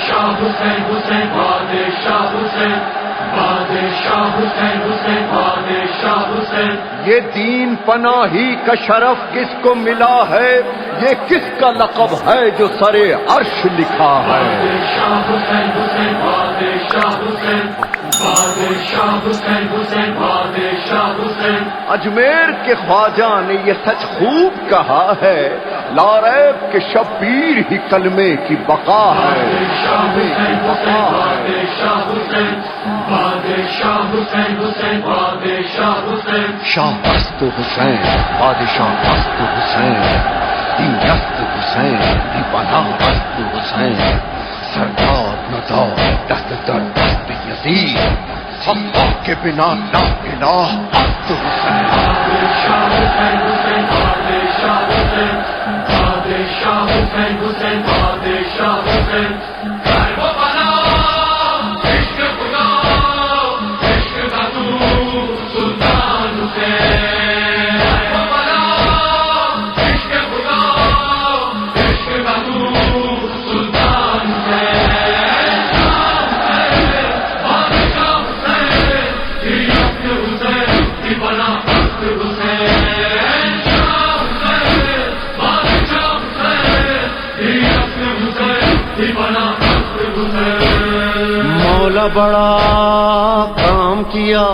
بادشاہ حسین حسین بادشاہ حسین بادشاہ حسین حسین بادشاہ حسین. یہ دین پناہی کا شرف کس کو ملا ہے؟ یہ کس کا لقب ہے جو سرے عرش لکھا ہے؟ بادشاہ حسین حسین بادشاہ حسین بادشاہ حسین حسین بادشاہ حسین. اجمیر کے خواجہ نے یہ سچ خوب کہا ہے، لا ریب کہ شبیر ہی کلمے کی بقا ہے. بادشاہ حسین حسین بادشاہ حسین بادشاہ حسین حسین بادشاہ حسین. شاہ است حسین بادشاہ است حسین، دین است حسین دیوانہ است حسین. سردار ندا دست در دست یزید، اللہ کے بنا لا الہ است حسین. بادشاہ حسین حسین بادشاہ حسین بادشاہ حسین حسین بادشاہ حسین. کرب و بلا عشق خدا عشق کا تو سلطان حسین. کرب و بلا عشق خدا عشق کا تو سلطان حسین. بادشاہ حسین دیت حسین دیوانہ است حسین. بادشاہ حسین دیت حسین دیوانہ است حسین. مولا بڑا کام کیا،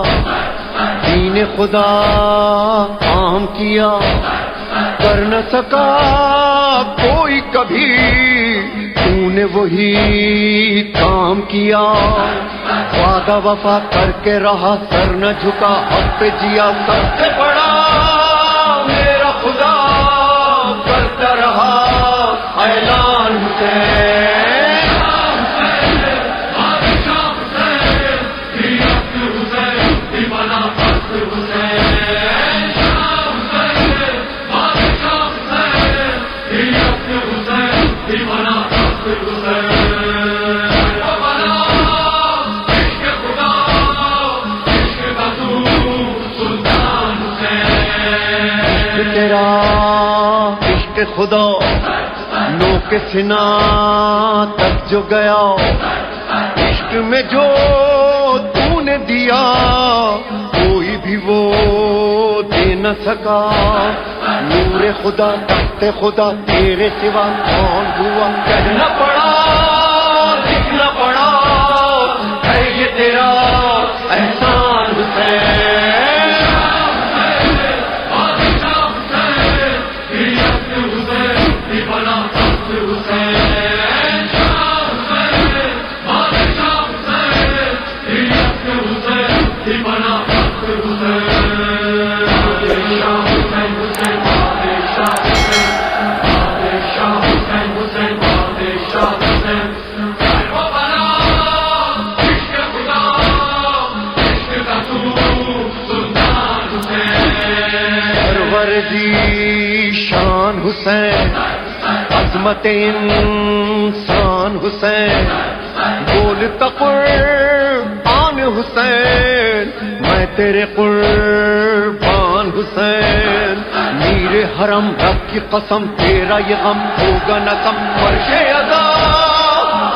دین خدا عام کیا، کر نہ سکا کوئی کبھی، تو نے وہی کام کیا. وعدہ وفا کر کے رہا، سر نہ جھکا، حق پہ جیا، سب سے بڑا میرا خدا کرتا رہا اعلان حسین. تیرا عشق خدا لو کے سنا تک جو گیا، عشق میں جو تو نے دیا کوئی بھی وہ دے نہ سکا. نور خدا تخت خدا تیرے سوا کون ہوا، کہنا پڑا لکھنا پڑا ہے یہ تیرا احسان حسین. شان حسین عظمت انسان حسین، بولتا قربان حسین، میں تیرے قربان حسین. میر حرم رب کی قسم تیرا یہ غم ہوگا نہ کم، فرش ادا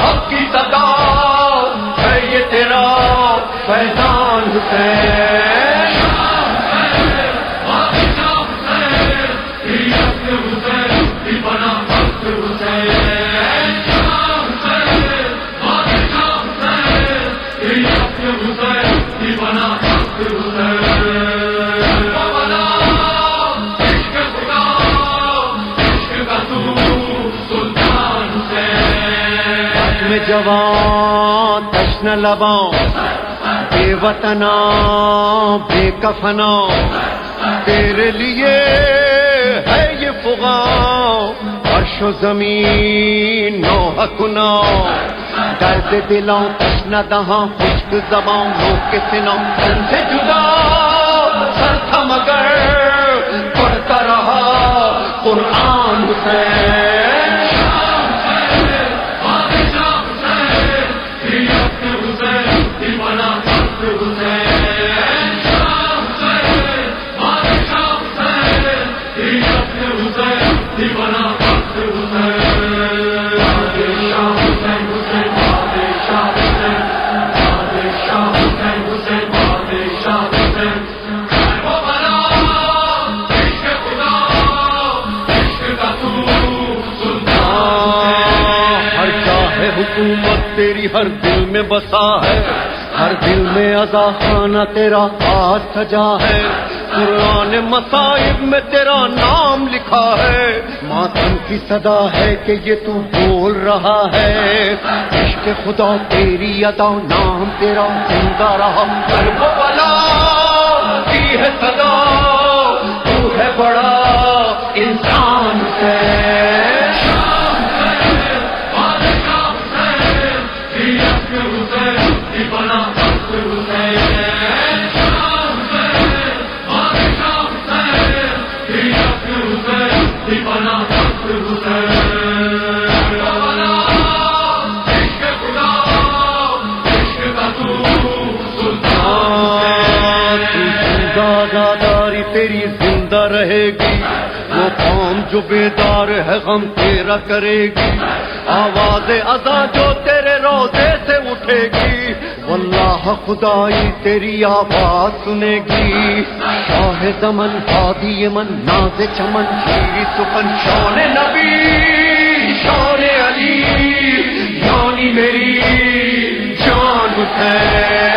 حق کی صدا ہے یہ تیرا فیضان حسین. جوان تشن لباں بے وطنا بے کفنا، تیرے لیے ہے یہ فغاں عرش و زمین نوحہ کنا. درد دلاں تشن دہاں خشک زباں لو کے سنا، تن سے جدا سر تھا مگر پڑھتا رہا قرآن حسین. دیوانہ حسین حسین ہر دل میں بسا ہے، ہر دل میں عزا خانہ تیرا آج سجا ہے، قرآن مصائب میں تیرا نام لکھا ہے، ماتم کی صدا ہے کہ یہ تو بول رہا ہے، عشق خدا تیری ادا نام تیرا زندہ رہا، کربلا کی ہے صدا تو ہے بڑا انسان سے، آزاداری تیری زندہ رہے گی، وہ قوم جو بیدار ہے غم تیرا کرے گی، آواز اذا جو تیرے روضے سے اٹھے گی، واللہ خدائی تیری آواز سنے گی، شاہ زمن ہادی من ناز چمن شیری سخن شان نبی شان علی یعنی میری جان حسین،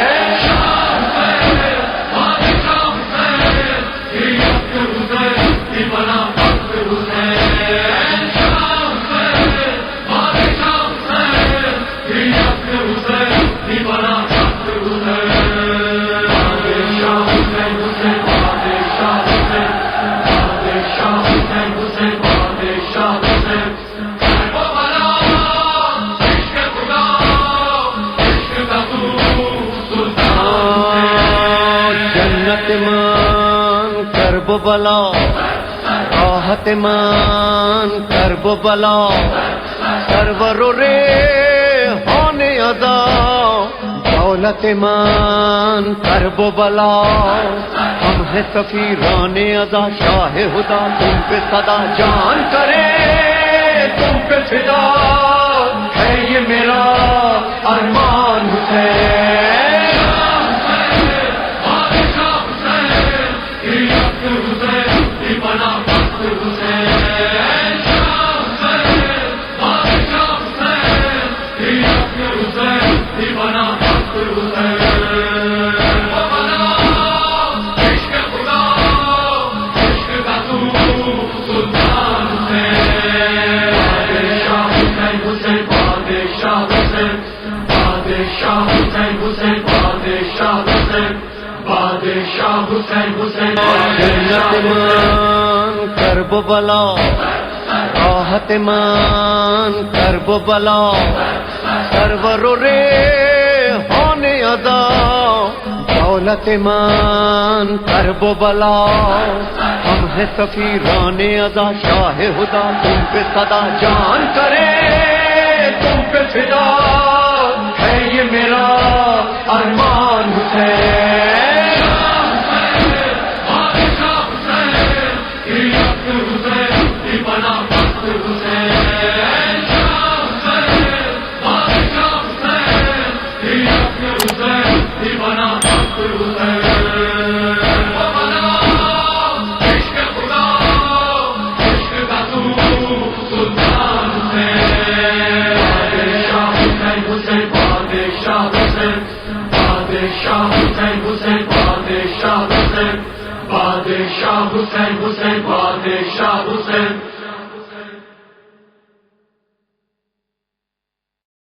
جنت مان کرب بلا راحت مان کرب بلا، سرور رے ہونے ادا دولت مان کرب بلا، ہم ہیں سفیران ادا شاہ خدا تم پہ صدا جان کرے تم پہ فدا ہے یہ میرا ارمان حسین، جنت مان کرب بلا راحت مان کرب بلا، سرور رے ہونے ادا دولت مان کرب بلا، ہم ہیں سفیران ادا شاہ خدا تم پہ صدا جان کرے تم پہ فدا ہے یہ میرا ارمان حسین، بادشاہ حسین حسین بادشاہ حسین